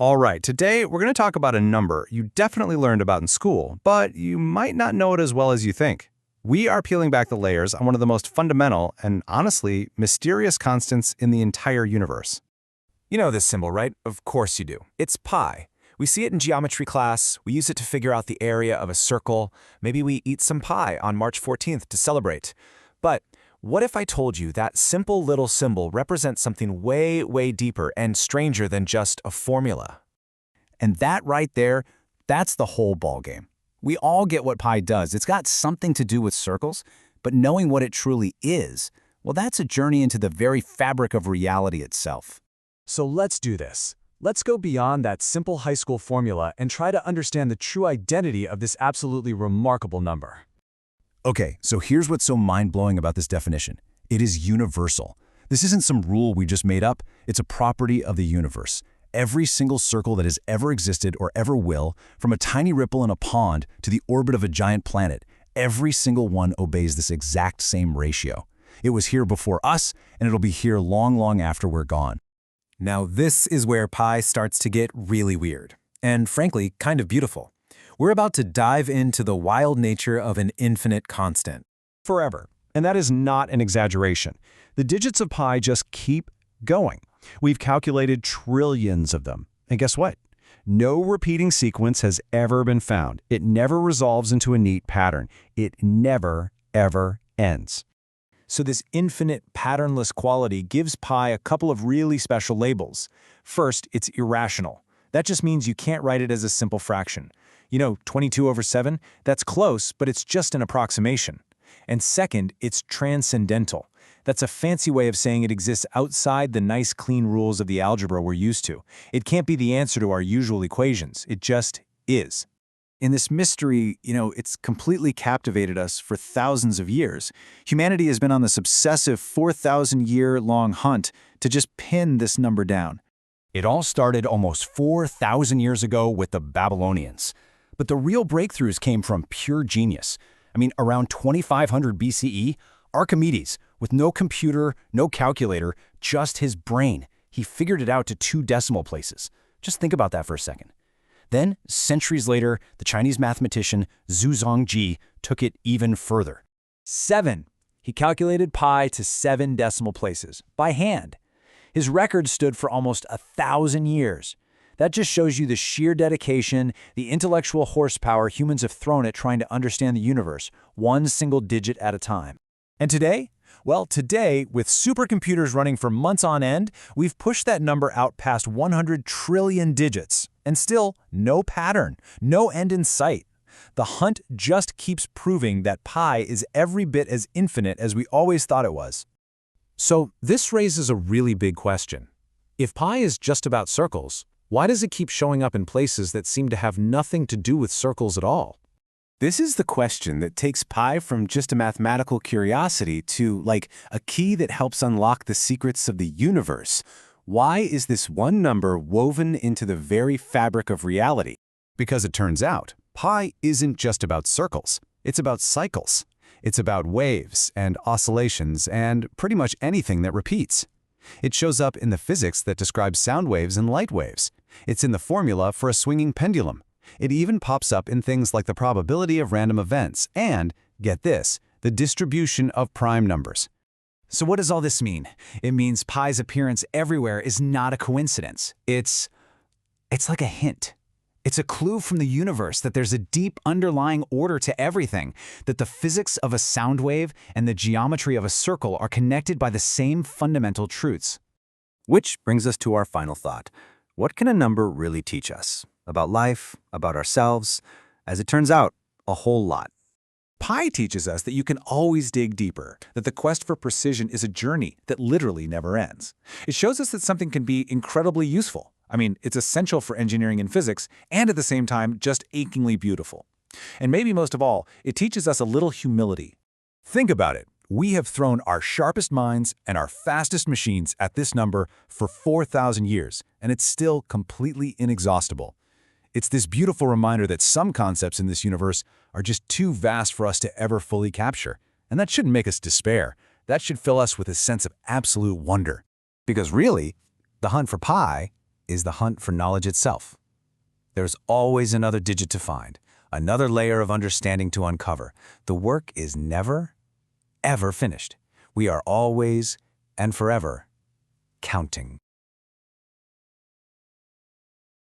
All right, today we're going to talk about a number you definitely learned about in school, but you might not know it as well as you think. We are peeling back the layers on one of the most fundamental and, honestly, mysterious constants in the entire universe. You know this symbol, right? Of course you do. It's pi. We see it in geometry class, we use it to figure out the area of a circle, maybe we eat some pie on March 14th to celebrate. But what if I told you that simple little symbol represents something way, way deeper and stranger than just a formula? And that right there, that's the whole ballgame. We all get what pi does. It's got something to do with circles, but knowing what it truly is, well, that's a journey into the very fabric of reality itself. So let's do this. Let's go beyond that simple high school formula and try to understand the true identity of this absolutely remarkable number. Okay, so here's what's so mind-blowing about this definition. It is universal. This isn't some rule we just made up. It's a property of the universe. Every single circle that has ever existed or ever will, from a tiny ripple in a pond to the orbit of a giant planet, every single one obeys this exact same ratio. It was here before us, and it'll be here long, long after we're gone. Now this is where pi starts to get really weird, and frankly, kind of beautiful. We're about to dive into the wild nature of an infinite constant. Forever. And that is not an exaggeration. The digits of pi just keep going. We've calculated trillions of them. And guess what? No repeating sequence has ever been found. It never resolves into a neat pattern. It never, ever ends. So this infinite patternless quality gives pi a couple of really special labels. First, it's irrational. That just means you can't write it as a simple fraction. You know, 22/7, that's close, but it's just an approximation. And second, it's transcendental. That's a fancy way of saying it exists outside the nice, clean rules of the algebra we're used to. It can't be the answer to our usual equations. It just is. In this mystery, it's completely captivated us for thousands of years. Humanity has been on this obsessive 4,000-year-long hunt to just pin this number down. It all started almost 4,000 years ago with the Babylonians. But the real breakthroughs came from pure genius. Around 2500 BCE, Archimedes, with no computer, no calculator, just his brain, he figured it out to 2 decimal places. Just think about that for a second. Then, centuries later, the Chinese mathematician Zhu Zongji took it even further. 7. He calculated pi to 7 decimal places, by hand. His record stood for almost 1,000 years. That just shows you the sheer dedication, the intellectual horsepower humans have thrown at trying to understand the universe, one single digit at a time. And today? Well, today, with supercomputers running for months on end, we've pushed that number out past 100 trillion digits. And still, no pattern, no end in sight. The hunt just keeps proving that pi is every bit as infinite as we always thought it was. So this raises a really big question. If pi is just about circles, why does it keep showing up in places that seem to have nothing to do with circles at all? This is the question that takes pi from just a mathematical curiosity to, like, a key that helps unlock the secrets of the universe. Why is this one number woven into the very fabric of reality? Because it turns out, pi isn't just about circles. It's about cycles. It's about waves and oscillations and pretty much anything that repeats. It shows up in the physics that describes sound waves and light waves. It's in the formula for a swinging pendulum. It even pops up in things like the probability of random events and, get this, the distribution of prime numbers. So what does all this mean? It means pi's appearance everywhere is not a coincidence. It's like a hint. It's a clue from the universe that there's a deep underlying order to everything, that the physics of a sound wave and the geometry of a circle are connected by the same fundamental truths. Which brings us to our final thought. What can a number really teach us? About life, about ourselves? As it turns out, a whole lot. Pi teaches us that you can always dig deeper, that the quest for precision is a journey that literally never ends. It shows us that something can be incredibly useful. It's essential for engineering and physics, and at the same time, just achingly beautiful. And maybe most of all, it teaches us a little humility. Think about it. We have thrown our sharpest minds and our fastest machines at this number for 4,000 years, and it's still completely inexhaustible. It's this beautiful reminder that some concepts in this universe are just too vast for us to ever fully capture. And that shouldn't make us despair. That should fill us with a sense of absolute wonder. Because really, the hunt for pi is the hunt for knowledge itself. There's always another digit to find, another layer of understanding to uncover. The work is never, ever finished. We are always and forever counting.